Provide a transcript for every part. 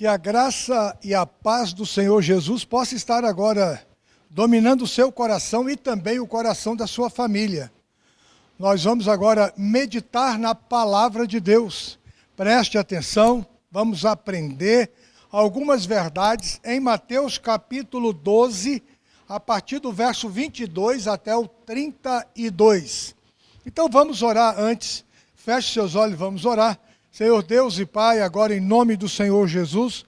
Que a graça e a paz do Senhor Jesus possa estar agora dominando o seu coração e também o coração da sua família. Nós vamos agora meditar na palavra de Deus. Preste atenção, vamos aprender algumas verdades em Mateus capítulo 12, a partir do verso 22 até o 32. Então vamos orar antes. Feche seus olhos, vamos orar. Senhor Deus e Pai, agora em nome do Senhor Jesus,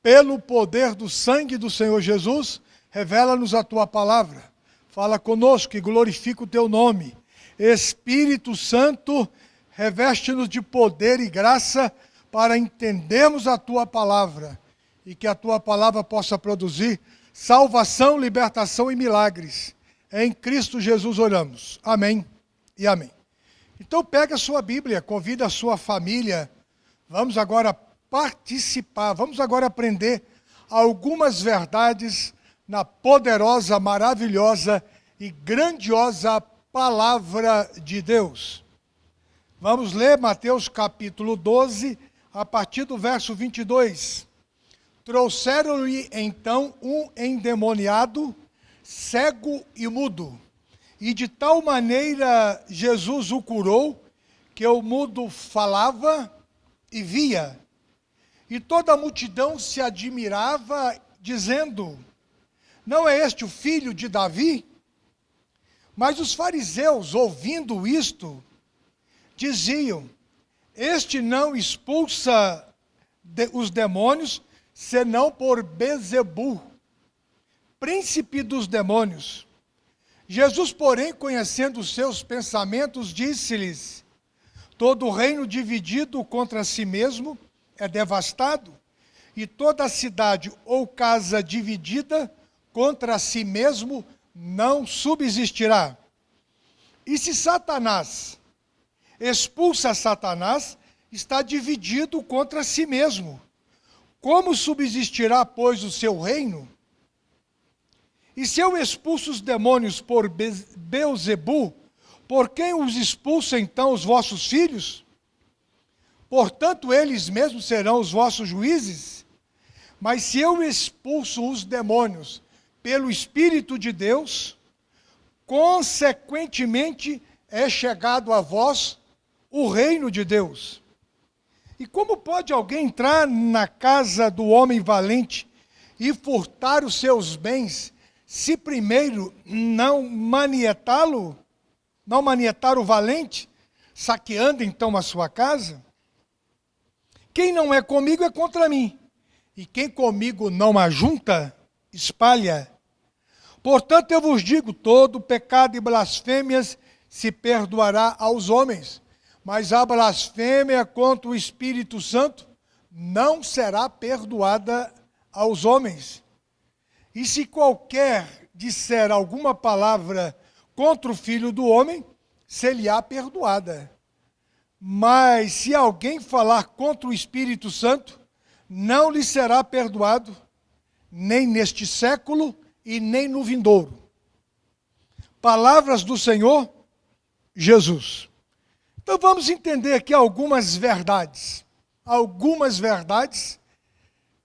pelo poder do sangue do Senhor Jesus, revela-nos a Tua palavra. Fala conosco e glorifica o Teu nome. Espírito Santo, reveste-nos de poder e graça para entendermos a Tua palavra e que a Tua palavra possa produzir salvação, libertação e milagres. Em Cristo Jesus oramos. Amém e amém. Então pega a sua Bíblia, convida a sua família, vamos agora participar, vamos agora aprender algumas verdades na poderosa, maravilhosa e grandiosa palavra de Deus. Vamos ler Mateus capítulo 12, a partir do verso 22. Trouxeram-lhe então um endemoniado, cego e mudo. E de tal maneira Jesus o curou, que o mudo falava e via. E toda a multidão se admirava, dizendo: não é este o filho de Davi? Mas os fariseus, ouvindo isto, diziam: este não expulsa os demônios, senão por Bezebu, príncipe dos demônios. Jesus, porém, conhecendo os seus pensamentos, disse-lhes: todo reino dividido contra si mesmo é devastado, e toda cidade ou casa dividida contra si mesmo não subsistirá. E se Satanás expulsa Satanás, está dividido contra si mesmo. Como subsistirá, pois, o seu reino? E se eu expulso os demônios por Beelzebu, por quem os expulsa então os vossos filhos? Portanto, eles mesmos serão os vossos juízes. Mas se eu expulso os demônios pelo Espírito de Deus, consequentemente é chegado a vós o reino de Deus. E como pode alguém entrar na casa do homem valente e furtar os seus bens, se primeiro não manietar o valente, saqueando então a sua casa? Quem não é comigo é contra mim, e quem comigo não ajunta, espalha. Portanto, eu vos digo, todo pecado e blasfêmias se perdoará aos homens, mas a blasfêmia contra o Espírito Santo não será perdoada aos homens. E se qualquer disser alguma palavra contra o Filho do Homem, ser-lhe-á perdoada. Mas se alguém falar contra o Espírito Santo, não lhe será perdoado, nem neste século e nem no vindouro. Palavras do Senhor Jesus. Então vamos entender aqui algumas verdades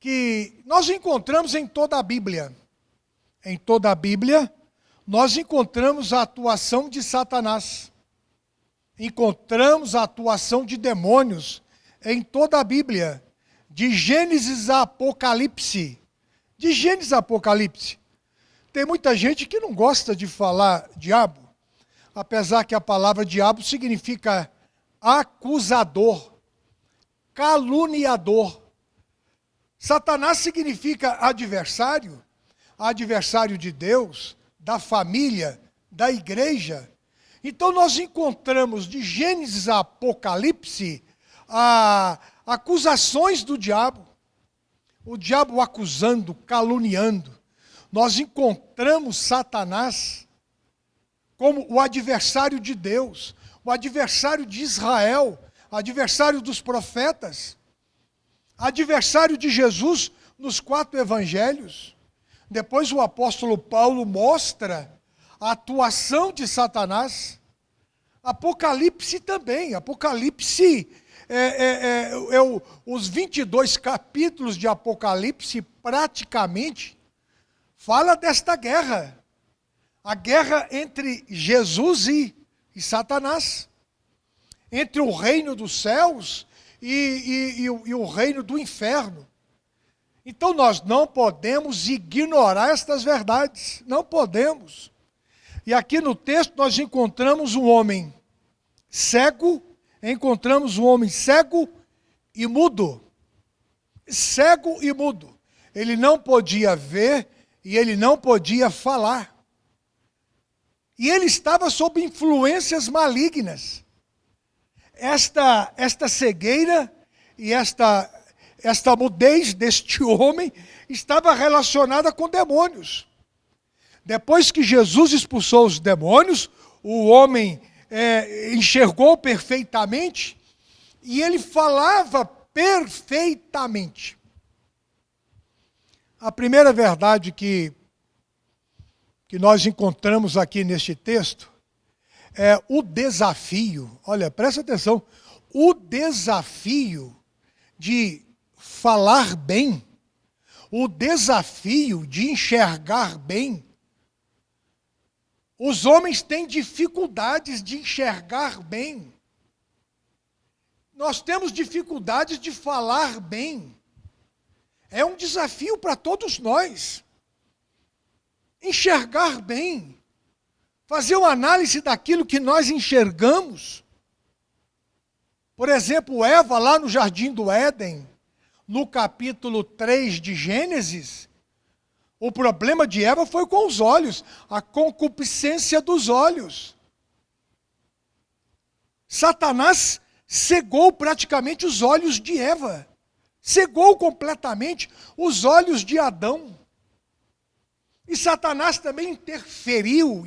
que nós encontramos em toda a Bíblia. Em toda a Bíblia, nós encontramos a atuação de Satanás. Encontramos a atuação de demônios em toda a Bíblia. De Gênesis a Apocalipse. De Gênesis a Apocalipse. Tem muita gente que não gosta de falar diabo, apesar que a palavra diabo significa acusador, caluniador. Satanás significa adversário, adversário de Deus, da família, da igreja. Então nós encontramos de Gênesis a Apocalipse acusações do diabo. O diabo acusando, caluniando. Nós encontramos Satanás como o adversário de Deus, o adversário de Israel, adversário dos profetas, adversário de Jesus nos 4 evangelhos. Depois o apóstolo Paulo mostra a atuação de Satanás. Apocalipse também. Apocalipse os 22 capítulos de Apocalipse praticamente fala desta guerra. A guerra entre Jesus e Satanás. Entre o reino dos céus e o reino do inferno. Então nós não podemos ignorar estas verdades. Não podemos. E aqui no texto nós encontramos um homem cego, e mudo. Cego e mudo. Ele não podia ver e ele não podia falar. E ele estava sob influências malignas. Esta cegueira e esta mudez deste homem estava relacionada com demônios. Depois que Jesus expulsou os demônios, o homem enxergou perfeitamente e ele falava perfeitamente. A primeira verdade que nós encontramos aqui neste texto é o desafio, olha, presta atenção, o desafio de falar bem, o desafio de enxergar bem. Os homens têm dificuldades de enxergar bem. Nós temos dificuldades de falar bem. É um desafio para todos nós. Enxergar bem. Fazer uma análise daquilo que nós enxergamos. Por exemplo, Eva, lá no Jardim do Éden, no capítulo 3 de Gênesis, o problema de Eva foi com os olhos, a concupiscência dos olhos. Satanás cegou praticamente os olhos de Eva, cegou completamente os olhos de Adão. E Satanás também interferiu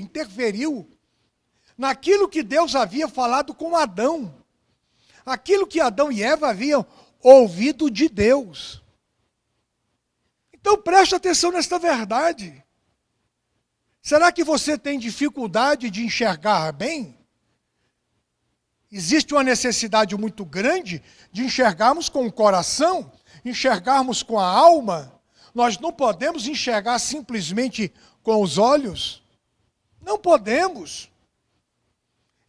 naquilo que Deus havia falado com Adão. Aquilo que Adão e Eva haviam ouvido de Deus. Então preste atenção nesta verdade. Será que você tem dificuldade de enxergar bem? Existe uma necessidade muito grande de enxergarmos com o coração, enxergarmos com a alma. Nós não podemos enxergar simplesmente com os olhos. Não podemos.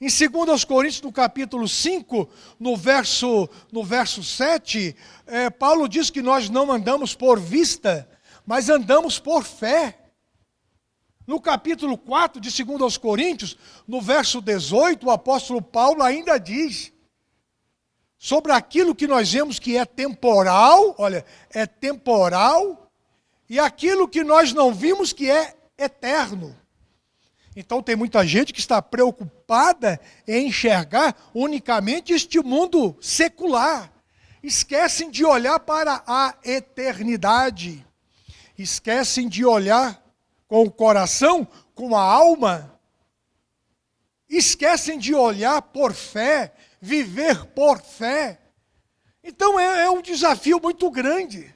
Em 2 Coríntios, no capítulo 5, no verso 7, Paulo diz que nós não andamos por vista, mas andamos por fé. No capítulo 4 de 2 Coríntios, no verso 18, o apóstolo Paulo ainda diz sobre aquilo que nós vemos que é temporal, olha, é temporal, e aquilo que nós não vimos que é eterno. Então tem muita gente que está preocupada em enxergar unicamente este mundo secular. Esquecem de olhar para a eternidade. Esquecem de olhar com o coração, com a alma. Esquecem de olhar por fé, viver por fé. Então é um desafio muito grande.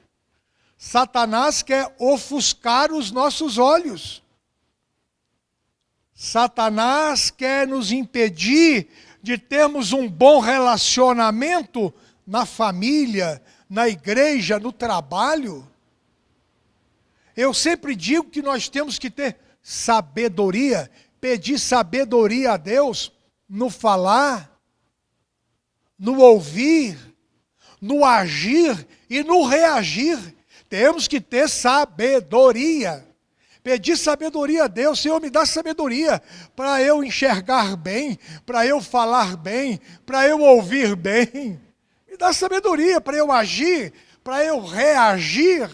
Satanás quer ofuscar os nossos olhos. Satanás quer nos impedir de termos um bom relacionamento na família, na igreja, no trabalho. Eu sempre digo que nós temos que ter sabedoria, pedir sabedoria a Deus no falar, no ouvir, no agir e no reagir. Temos que ter sabedoria. Pedir sabedoria a Deus. Senhor, me dá sabedoria para eu enxergar bem, para eu falar bem, para eu ouvir bem. Me dá sabedoria para eu agir, para eu reagir.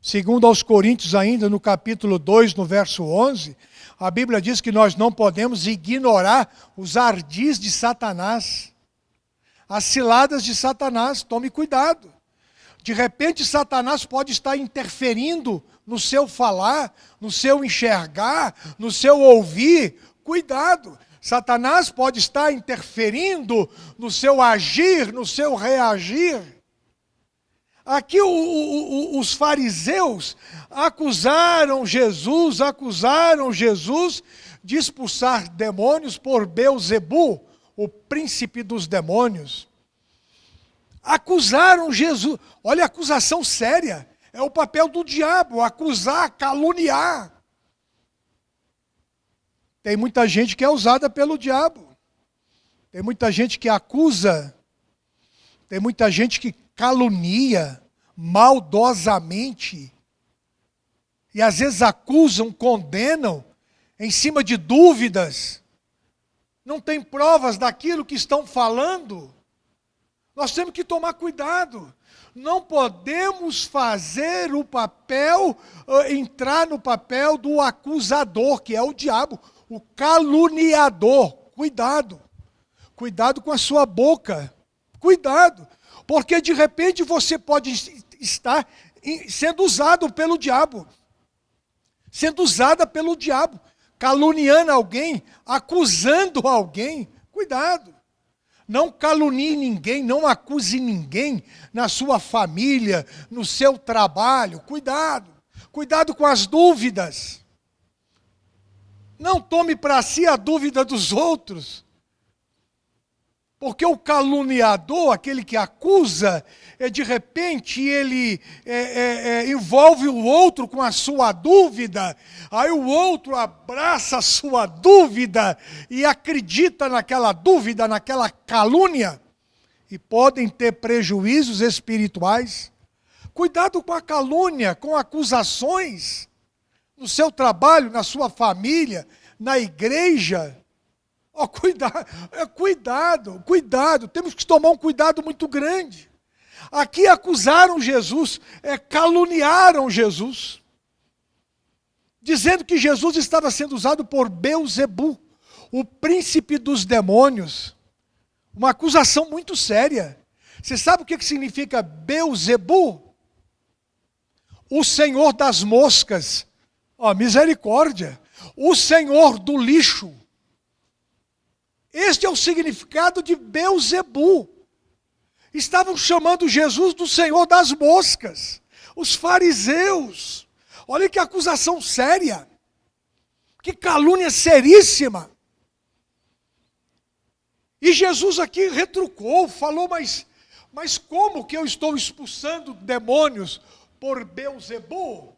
Segundo aos Coríntios ainda, no capítulo 2, no verso 11, a Bíblia diz que nós não podemos ignorar os ardis de Satanás. As ciladas de Satanás, tome cuidado. De repente, Satanás pode estar interferindo no seu falar, no seu enxergar, no seu ouvir. Cuidado! Satanás pode estar interferindo no seu agir, no seu reagir. Aqui os fariseus acusaram Jesus de expulsar demônios por Belzebu, o príncipe dos demônios, acusaram Jesus. Olha a acusação séria. É o papel do diabo, acusar, caluniar. Tem muita gente que é usada pelo diabo. Tem muita gente que acusa. Tem muita gente que calunia maldosamente. E às vezes acusam, condenam, em cima de dúvidas. Não tem provas daquilo que estão falando. Nós temos que tomar cuidado. Não podemos fazer o papel, entrar no papel do acusador, que é o diabo, o caluniador. Cuidado. Cuidado com a sua boca. Cuidado. Porque de repente você pode estar sendo usado pelo diabo. Sendo usada pelo diabo. Caluniando alguém, acusando alguém. Cuidado. Não calunie ninguém, não acuse ninguém na sua família, no seu trabalho. Cuidado. Cuidado com as dúvidas. Não tome para si a dúvida dos outros. Porque o caluniador, aquele que acusa, de repente ele envolve o outro com a sua dúvida, aí o outro abraça a sua dúvida e acredita naquela dúvida, naquela calúnia, e podem ter prejuízos espirituais. Cuidado com a calúnia, com acusações, no seu trabalho, na sua família, na igreja. Oh, cuidado, temos que tomar um cuidado muito grande. Aqui acusaram Jesus, caluniaram Jesus, dizendo que Jesus estava sendo usado por Belzebu, o príncipe dos demônios. Uma acusação muito séria. Você sabe o que significa Belzebu? O senhor das moscas. Oh, misericórdia. O senhor do lixo. Este é o significado de Belzebu. Estavam chamando Jesus do Senhor das moscas. Os fariseus. Olha que acusação séria. Que calúnia seríssima. E Jesus aqui retrucou, falou, mas como que eu estou expulsando demônios por Belzebu?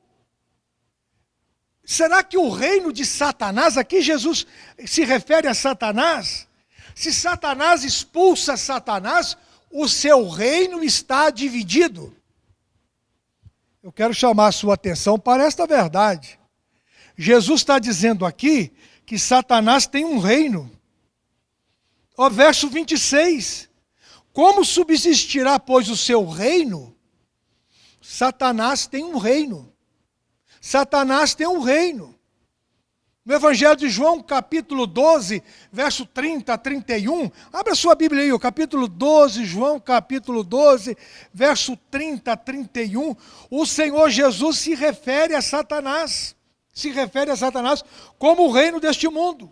Será que o reino de Satanás, aqui Jesus se refere a Satanás? Se Satanás expulsa Satanás, o seu reino está dividido. Eu quero chamar a sua atenção para esta verdade. Jesus está dizendo aqui que Satanás tem um reino. Ó, verso 26. Como subsistirá, pois, o seu reino? Satanás tem um reino. Satanás tem um reino. No Evangelho de João, capítulo 12, verso 30 a 31, abra sua Bíblia aí, o capítulo 12, João, capítulo 12, verso 30 a 31, o Senhor Jesus se refere a Satanás como o reino deste mundo.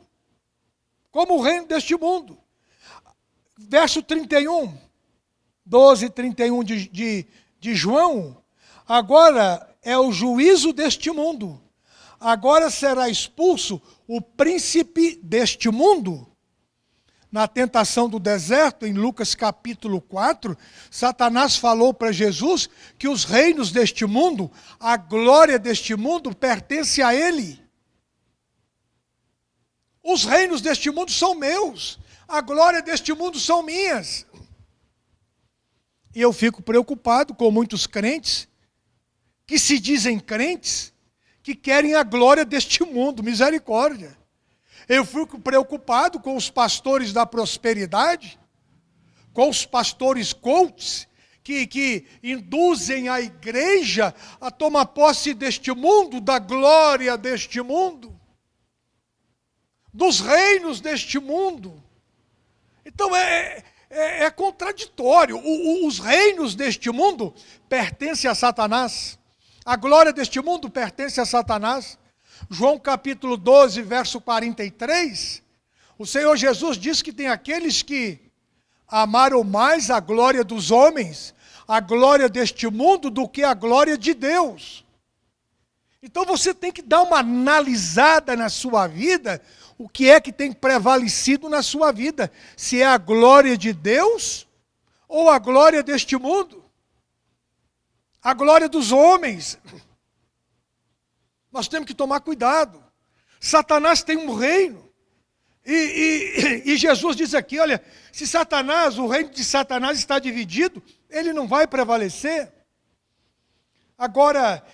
Como o reino deste mundo. Verso 31, 12, 31 de João, agora é o juízo deste mundo. Agora será expulso o príncipe deste mundo. Na tentação do deserto, em Lucas capítulo 4, Satanás falou para Jesus que os reinos deste mundo, a glória deste mundo pertence a ele. Os reinos deste mundo são meus, a glória deste mundo são minhas. E eu fico preocupado com muitos crentes que se dizem crentes, que querem a glória deste mundo, misericórdia. Eu fico preocupado com os pastores da prosperidade, com os pastores coaches, que induzem a igreja a tomar posse deste mundo, da glória deste mundo, dos reinos deste mundo. Então é contraditório. Os reinos deste mundo pertencem a Satanás. A glória deste mundo pertence a Satanás. João capítulo 12, verso 43, o Senhor Jesus diz que tem aqueles que amaram mais a glória dos homens, a glória deste mundo, do que a glória de Deus. Então você tem que dar uma analisada na sua vida, o que é que tem prevalecido na sua vida. Se é a glória de Deus ou a glória deste mundo. A glória dos homens. Nós temos que tomar cuidado. Satanás tem um reino. E Jesus diz aqui, olha, se Satanás, o reino de Satanás está dividido, ele não vai prevalecer. Agora,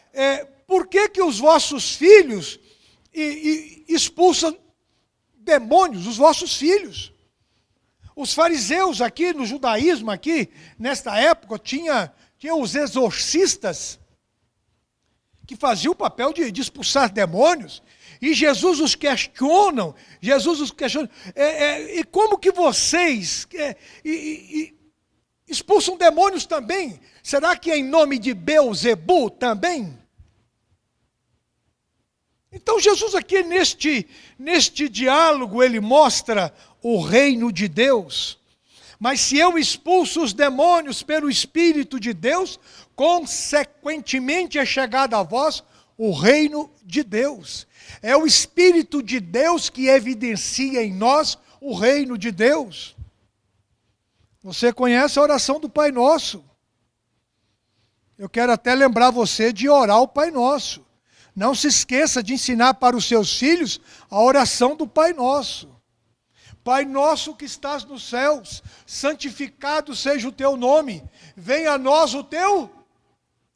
por que os vossos filhos expulsam demônios, os vossos filhos? Os fariseus aqui, no judaísmo aqui, nesta época, tinha os exorcistas, que faziam o papel de expulsar demônios. E Jesus os questiona, e como que vocês expulsam demônios também? Será que é em nome de Beelzebu também? Então Jesus aqui neste diálogo, ele mostra o reino de Deus. Mas se eu expulso os demônios pelo Espírito de Deus, consequentemente é chegado a vós o reino de Deus. É o Espírito de Deus que evidencia em nós o reino de Deus. Você conhece a oração do Pai Nosso. Eu quero até lembrar você de orar o Pai Nosso. Não se esqueça de ensinar para os seus filhos a oração do Pai Nosso. Pai nosso que estás nos céus, santificado seja o teu nome. Venha a nós o teu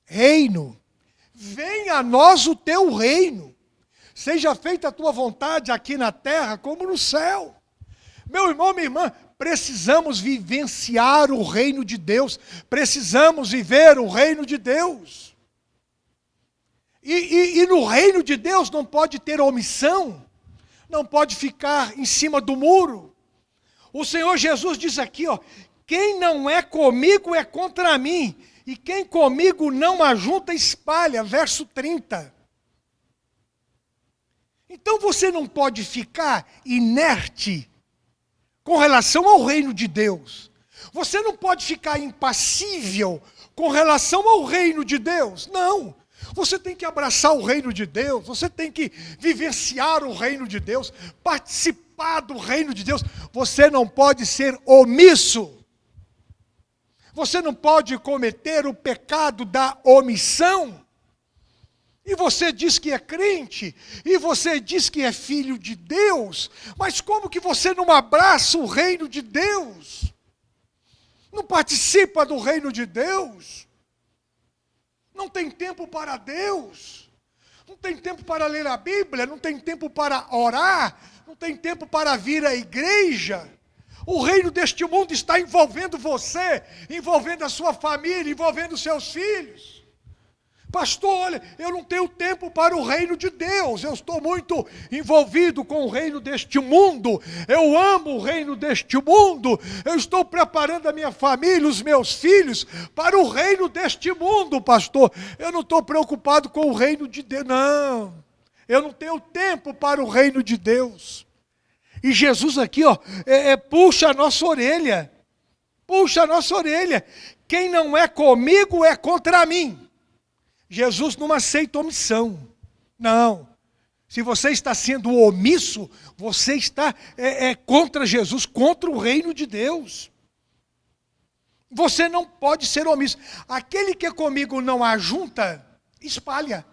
reino. Venha a nós o teu reino. Seja feita a tua vontade aqui na terra como no céu. Meu irmão, minha irmã, precisamos vivenciar o reino de Deus. Precisamos viver o reino de Deus. E no reino de Deus não pode ter omissão. Não pode ficar em cima do muro. O Senhor Jesus diz aqui, ó, quem não é comigo é contra mim. E quem comigo não ajunta, espalha. Verso 30. Então você não pode ficar inerte com relação ao reino de Deus. Você não pode ficar impassível com relação ao reino de Deus. Não. Você tem que abraçar o reino de Deus. Você tem que vivenciar o reino de Deus. Participar do reino de Deus. Você não pode ser omisso. Você não pode cometer o pecado da omissão. E você diz que é crente, e você diz que é filho de Deus, mas como que você não abraça o reino de Deus? Não participa do reino de Deus? Não tem tempo para Deus? Não tem tempo para ler a Bíblia? Não tem tempo para orar? Não tem tempo para vir à igreja? O reino deste mundo está envolvendo você, envolvendo a sua família, envolvendo os seus filhos. Pastor, olha, eu não tenho tempo para o reino de Deus, eu estou muito envolvido com o reino deste mundo, eu amo o reino deste mundo, eu estou preparando a minha família, os meus filhos, para o reino deste mundo, pastor. Eu não estou preocupado com o reino de Deus, não, eu não tenho tempo para o reino de Deus. E Jesus aqui, ó, puxa a nossa orelha, quem não é comigo é contra mim. Jesus não aceita omissão. Não. Se você está sendo omisso, você está contra Jesus, contra o reino de Deus. Você não pode ser omisso. Aquele que comigo não ajunta, espalha.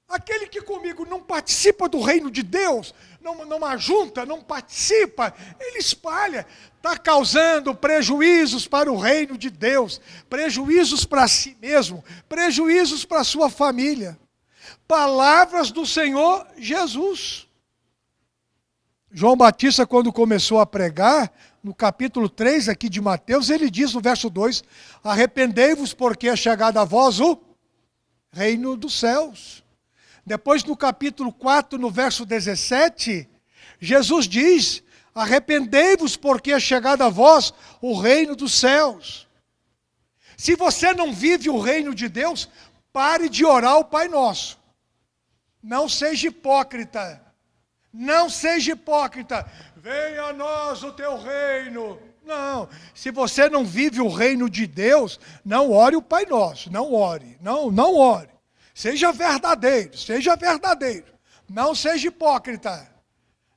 Aquele que comigo não participa do reino de Deus, não ajunta, não participa, ele espalha. Está causando prejuízos para o reino de Deus, prejuízos para si mesmo, prejuízos para a sua família. Palavras do Senhor Jesus. João Batista, quando começou a pregar, no capítulo 3 aqui de Mateus, ele diz no verso 2, arrependei-vos porque é chegado a vós o reino dos céus. Depois no capítulo 4, no verso 17, Jesus diz, arrependei-vos porque é chegado a vós o reino dos céus. Se você não vive o reino de Deus, pare de orar o Pai Nosso. Não seja hipócrita. Não seja hipócrita. Venha a nós o teu reino. Não, se você não vive o reino de Deus, não ore o Pai Nosso. Não ore, não ore. Seja verdadeiro, não seja hipócrita.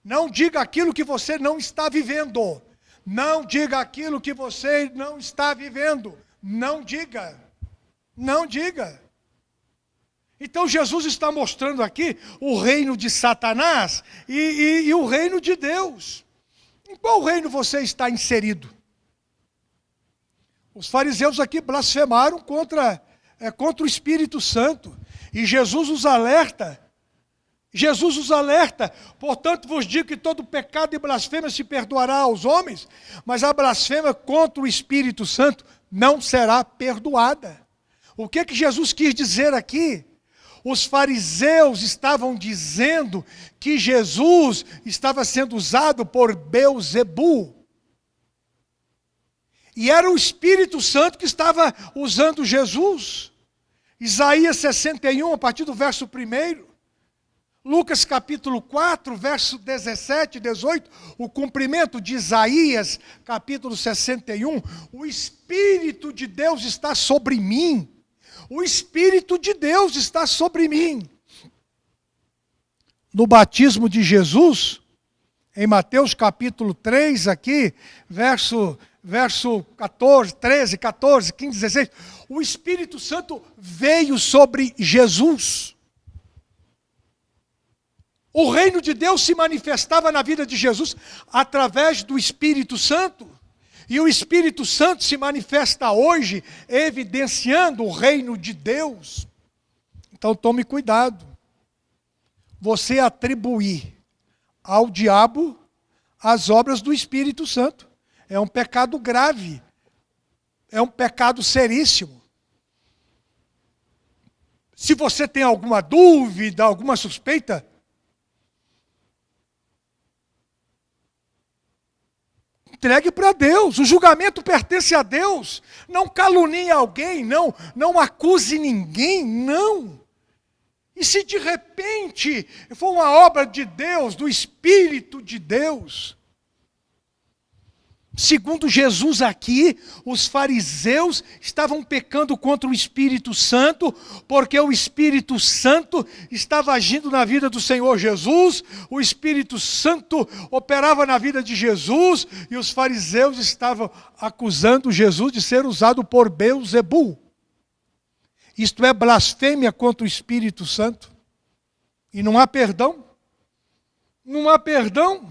Não diga aquilo que você não está vivendo. Não diga aquilo que você não está vivendo. Não diga. Não diga. Então Jesus está mostrando aqui o reino de Satanás e o reino de Deus. Em qual reino você está inserido? Os fariseus aqui blasfemaram contra o Espírito Santo. E Jesus os alerta. Jesus os alerta. Portanto, vos digo que todo pecado e blasfêmia se perdoará aos homens, mas a blasfêmia contra o Espírito Santo não será perdoada. O que Jesus quis dizer aqui? Os fariseus estavam dizendo que Jesus estava sendo usado por Beelzebu. E era o Espírito Santo que estava usando Jesus. Isaías 61, a partir do verso 1. Lucas capítulo 4, verso 17 e 18. O cumprimento de Isaías capítulo 61. O Espírito de Deus está sobre mim. O Espírito de Deus está sobre mim. No batismo de Jesus, em Mateus capítulo 3, aqui, verso 14, 13, 14, 15, 16, o Espírito Santo veio sobre Jesus. O reino de Deus se manifestava na vida de Jesus através do Espírito Santo. E o Espírito Santo se manifesta hoje, evidenciando o reino de Deus. Então tome cuidado. Você atribuir ao diabo as obras do Espírito Santo. É um pecado grave. É um pecado seríssimo. Se você tem alguma dúvida, alguma suspeita, entregue para Deus. O julgamento pertence a Deus. Não calunie alguém, não acuse ninguém, não. E se de repente for uma obra de Deus, do Espírito de Deus, segundo Jesus aqui, os fariseus estavam pecando contra o Espírito Santo, porque o Espírito Santo estava agindo na vida do Senhor Jesus, o Espírito Santo operava na vida de Jesus, e os fariseus estavam acusando Jesus de ser usado por Beelzebu. Isto é blasfêmia contra o Espírito Santo. E não há perdão. Não há perdão.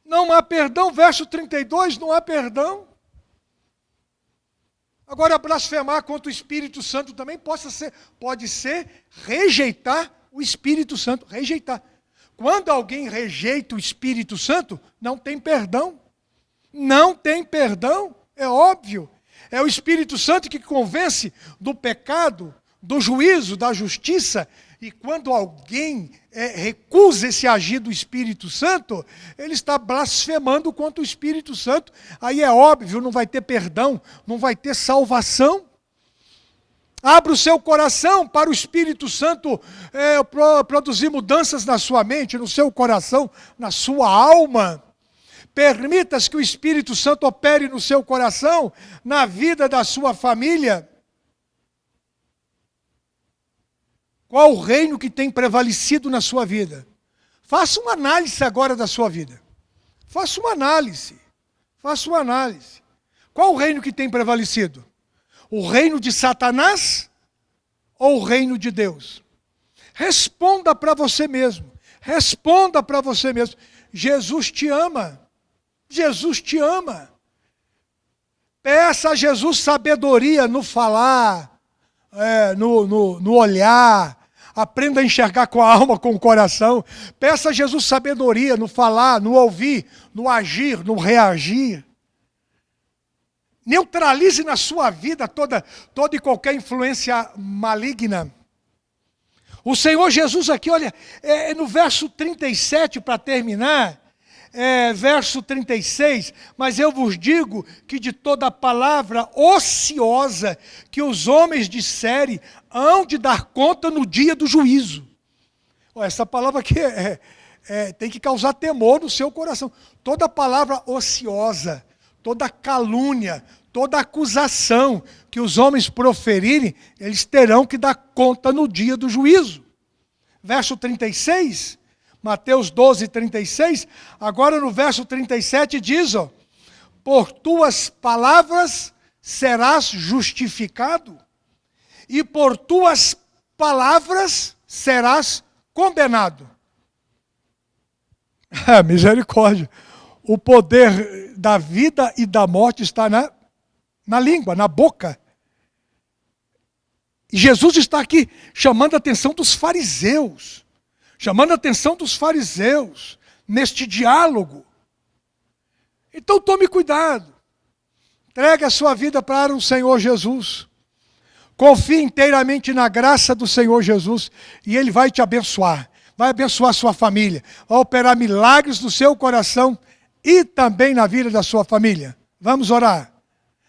Não há perdão, verso 32, não há perdão. Agora, blasfemar contra o Espírito Santo também pode ser rejeitar o Espírito Santo, rejeitar. Quando alguém rejeita o Espírito Santo, não tem perdão. Não tem perdão, é óbvio. É o Espírito Santo que convence do pecado, do juízo, da justiça. E quando alguém recusa esse agir do Espírito Santo, ele está blasfemando contra o Espírito Santo. Aí é óbvio, não vai ter perdão, não vai ter salvação. Abra o seu coração para o Espírito Santo produzir mudanças na sua mente, no seu coração, na sua alma. Permita que o Espírito Santo opere no seu coração, na vida da sua família. Qual o reino que tem prevalecido na sua vida? Faça uma análise agora da sua vida. Faça uma análise. Faça uma análise. Qual o reino que tem prevalecido? O reino de Satanás ou o reino de Deus? Responda para você mesmo. Responda para você mesmo. Jesus te ama. Jesus te ama. Peça a Jesus sabedoria no falar, no olhar. Aprenda a enxergar com a alma, com o coração. Peça a Jesus sabedoria no falar, no ouvir, no agir, no reagir. Neutralize na sua vida toda e qualquer influência maligna. O Senhor Jesus aqui, olha, no verso 37, para terminar, verso 36, mas eu vos digo que de toda palavra ociosa que os homens disserem, hão de dar conta no dia do juízo. Essa palavra aqui tem que causar temor no seu coração. Toda palavra ociosa, toda calúnia, toda acusação que os homens proferirem, eles terão que dar conta no dia do juízo. Verso 36, Mateus 12, 36. Agora no verso 37 diz, ó, por tuas palavras serás justificado, e por tuas palavras serás condenado. Misericórdia. O poder da vida e da morte está na língua, na boca. E Jesus está aqui chamando a atenção dos fariseus. Chamando a atenção dos fariseus neste diálogo. Então tome cuidado. Entregue a sua vida para o Senhor Jesus. Confie inteiramente na graça do Senhor Jesus e Ele vai te abençoar. Vai abençoar a sua família. Vai operar milagres no seu coração e também na vida da sua família. Vamos orar.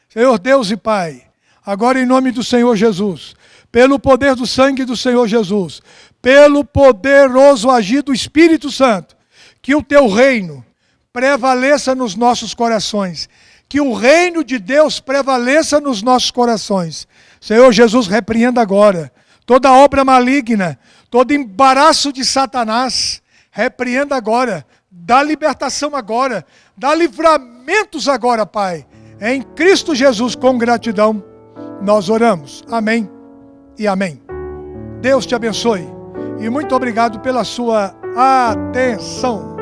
Senhor Deus e Pai, agora em nome do Senhor Jesus, pelo poder do sangue do Senhor Jesus, pelo poderoso agir do Espírito Santo, que o teu reino prevaleça nos nossos corações. Que o reino de Deus prevaleça nos nossos corações. Senhor Jesus, repreenda agora toda obra maligna, todo embaraço de Satanás. Repreenda agora, dá libertação agora, dá livramentos agora, Pai. Em Cristo Jesus, com gratidão, nós oramos. Amém e amém. Deus te abençoe e muito obrigado pela sua atenção.